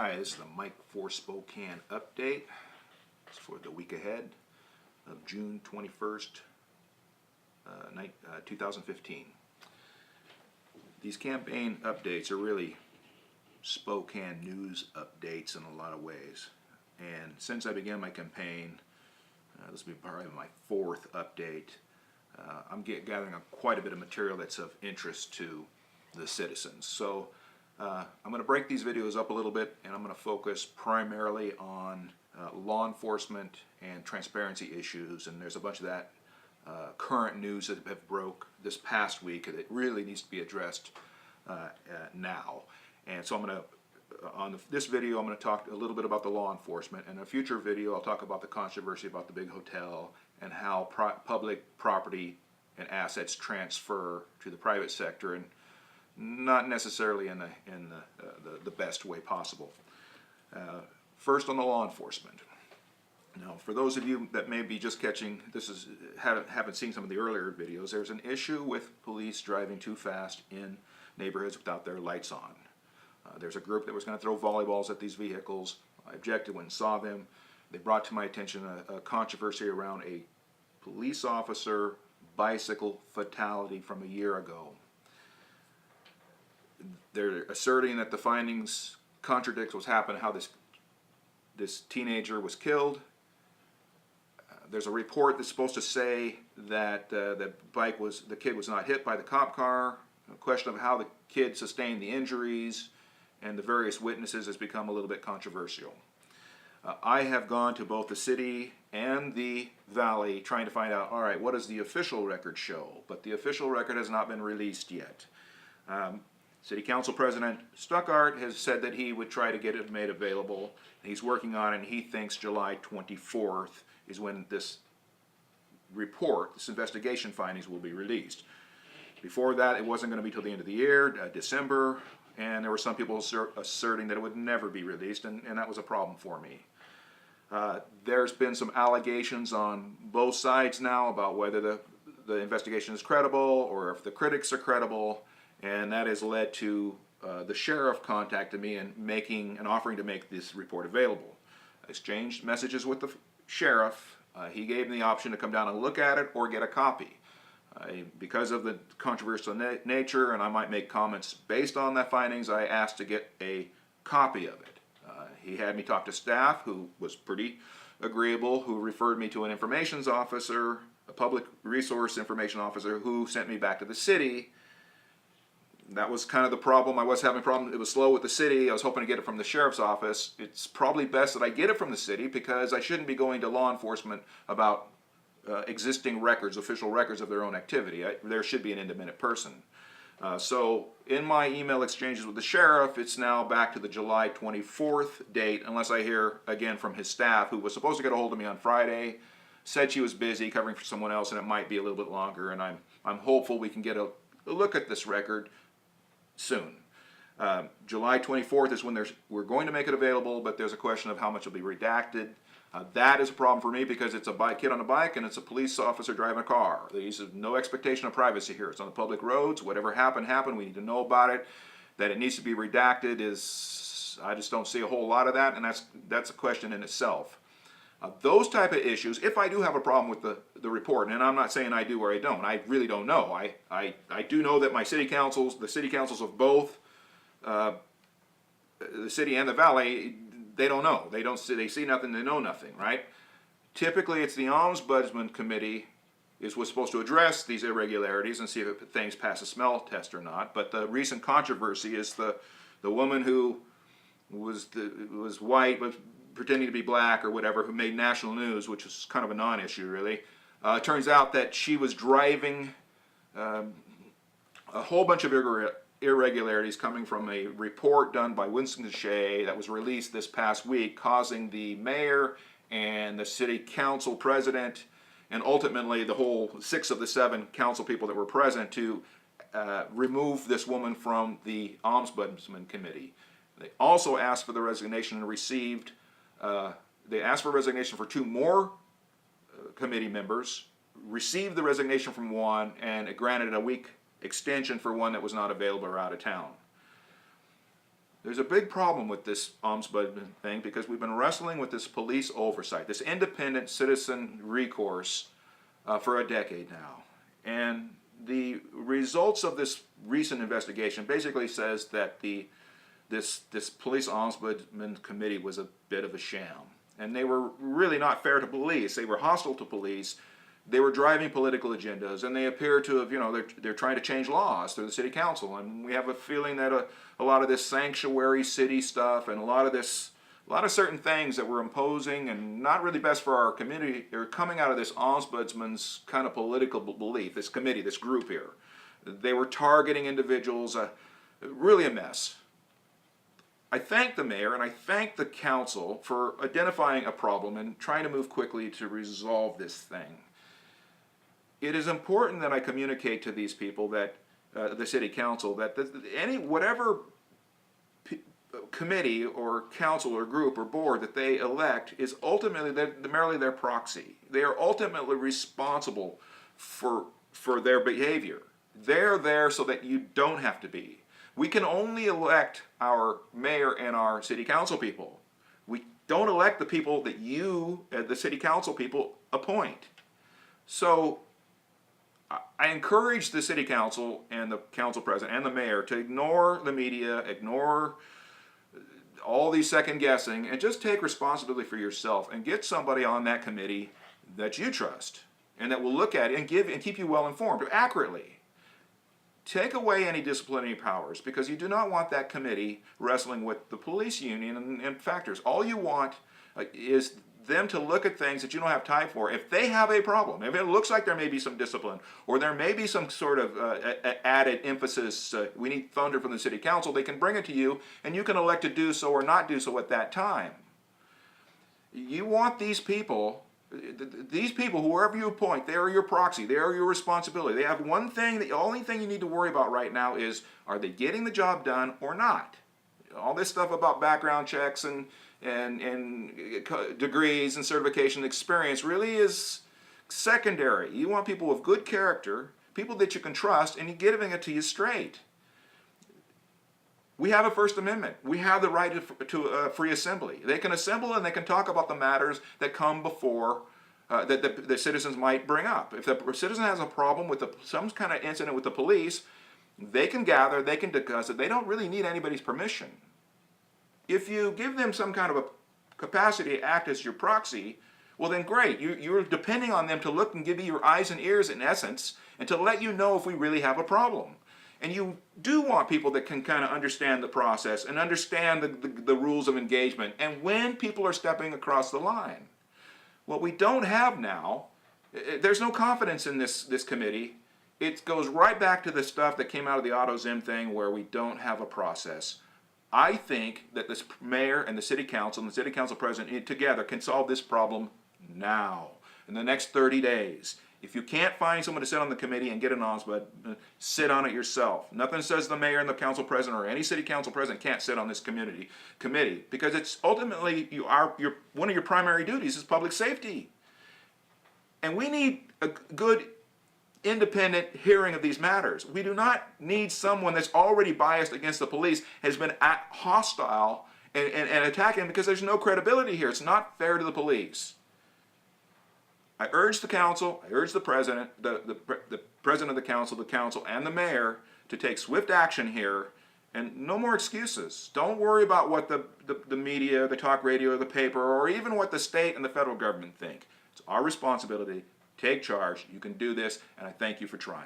Hi, this is the Mike for Spokane update. It's for the week ahead of June 21st, 2015. These campaign updates are really Spokane news updates in a lot of ways. And since I began my campaign, this will be probably my fourth update, I'm gathering up quite a bit of material that's of interest to the citizens. So I'm going to break these videos up a little bit, and I'm going to focus primarily on law enforcement and transparency issues, and there's a bunch of that current news that have broke this past week that really needs to be addressed now. And so I'm going to, this video, I'm going to talk a little bit about the law enforcement. In a future video, I'll talk about the controversy about the big hotel and how public property and assets transfer to the private sector, and not necessarily in the best way possible. First, on the law enforcement. Now, for those of you that may be just catching, haven't seen some of the earlier videos, there's an issue with police driving too fast in neighborhoods without their lights on. There's a group that was going to throw volleyballs at these vehicles. I objected when I saw them. They brought to my attention a controversy around a police officer bicycle fatality from a year ago. They're asserting that the findings contradict what's happened, how this teenager was killed. There's a report that's supposed to say that the kid was not hit by the cop car. A question of how the kid sustained the injuries and the various witnesses has become a little bit controversial. I have gone to both the city and the valley trying to find out, all right, what does the official record show? But the official record has not been released yet. City Council President Stuckart has said that he would try to get it made available. He's working on it, and he thinks July 24th is when this report, this investigation findings, will be released. Before that, it wasn't going to be till the end of the year, December, and there were some people asserting that it would never be released, and that was a problem for me. There's been some allegations on both sides now about whether the investigation is credible or if the critics are credible, and that has led to the sheriff contacting me and offering to make this report available. I exchanged messages with the sheriff. He gave me the option to come down and look at it or get a copy. Because of the controversial nature, and I might make comments based on that findings, I asked to get a copy of it. He had me talk to staff, who was pretty agreeable, who referred me to an information officer, a public resource information officer, who sent me back to the city. That was kind of the problem. I was having a problem. It was slow with the city. I was hoping to get it from the sheriff's office. It's probably best that I get it from the city, because I shouldn't be going to law enforcement about existing records, official records of their own activity. There should be an independent person. So in my email exchanges with the sheriff, it's now back to the July 24th date, unless I hear again from his staff, who was supposed to get a hold of me on Friday, said she was busy covering for someone else, and it might be a little bit longer, and I'm hopeful we can get a look at this record soon. July 24th is when we're going to make it available, but there's a question of how much will be redacted. That is a problem for me, because it's a kid on a bike and it's a police officer driving a car. There's no expectation of privacy here. It's on the public roads. Whatever happened. We need to know about it. That it needs to be redacted I just don't see a whole lot of that, and that's a question in itself. Those type of issues, if I do have a problem with the report, and I'm not saying I do or I don't, I really don't know. I do know that the city councils of both the city and the valley, they don't know. They see nothing, they know nothing, right? Typically, it's the Ombudsman Committee was supposed to address these irregularities and see if things pass a smell test or not. But the recent controversy is the woman who was white but pretending to be black or whatever, who made national news, which is kind of a non-issue, really. It turns out that she was driving a whole bunch of irregularities coming from a report done by Winston Shea that was released this past week, causing the mayor and the city council president and ultimately the whole 6 of the 7 council people that were present to remove this woman from the Ombudsman Committee. They also asked for the resignation and received, they asked for resignation for 2 more committee members, received the resignation from one, and it granted a week extension for one that was not available or out of town. There's a big problem with this ombudsman thing because we've been wrestling with this police oversight, this independent citizen recourse for a decade now. And the results of this recent investigation basically says that this police ombudsman committee was a bit of a sham. And they were really not fair to police. They were hostile to police. They were driving political agendas, and they appear to have, they're trying to change laws through the city council. And we have a feeling that a lot of this sanctuary city stuff and a lot of certain things that we're imposing and not really best for our community are coming out of this ombudsman's kind of political belief, this committee, this group here. They were targeting individuals, really a mess. I thank the mayor and I thank the council for identifying a problem and trying to move quickly to resolve this thing. It is important that I communicate to these people that the city council that whatever committee or council or group or board that they elect is ultimately merely their proxy. They are ultimately responsible for their behavior. They're there so that you don't have to be. We can only elect our mayor and our city council people. We don't elect the people that you, the city council people, appoint. So I encourage the city council and the council president and the mayor to ignore the media, ignore all these second guessing, and just take responsibility for yourself and get somebody on that committee that you trust and that will look at it and keep you well informed accurately. Take away any disciplinary powers because you do not want that committee wrestling with the police union and factors. All you want is them to look at things that you don't have time for. If they have a problem, if it looks like there may be some discipline or there may be some sort of added emphasis, we need thunder from the city council, they can bring it to you and you can elect to do so or not do so at that time. You want these people, whoever you appoint, they are your proxy, they are your responsibility. They have one thing, the only thing you need to worry about right now is, are they getting the job done or not? All this stuff about background checks and degrees and certification experience really is secondary. You want people with good character, people that you can trust, and you're giving it to you straight. We have a First Amendment. We have the right to free assembly. They can assemble and they can talk about the matters that come before that the citizens might bring up. If the citizen has a problem with some kind of incident with the police, they can gather, they can discuss it. They don't really need anybody's permission. If you give them some kind of a capacity to act as your proxy, well then great. You're depending on them to look and give you your eyes and ears in essence and to let you know if we really have a problem. And you do want people that can kind of understand the process and understand the rules of engagement and when people are stepping across the line. What we don't have now, there's no confidence in this committee. It goes right back to the stuff that came out of the AutoZim thing where we don't have a process. I think that this mayor and the city council and the city council president together can solve this problem now, in the next 30 days. If you can't find someone to sit on the committee and get an ombudsman, sit on it yourself. Nothing says the mayor and the council president or any city council president can't sit on this committee because it's ultimately one of your primary duties is public safety. And we need a good independent hearing of these matters. We do not need someone that's already biased against the police, has been hostile and attacking because there's no credibility here. It's not fair to the police. I urge the council, I urge the president, the president of the council, and the mayor to take swift action here, and no more excuses. Don't worry about what the media, the talk radio, the paper, or even what the state and the federal government think. It's our responsibility. Take charge. You can do this, and I thank you for trying.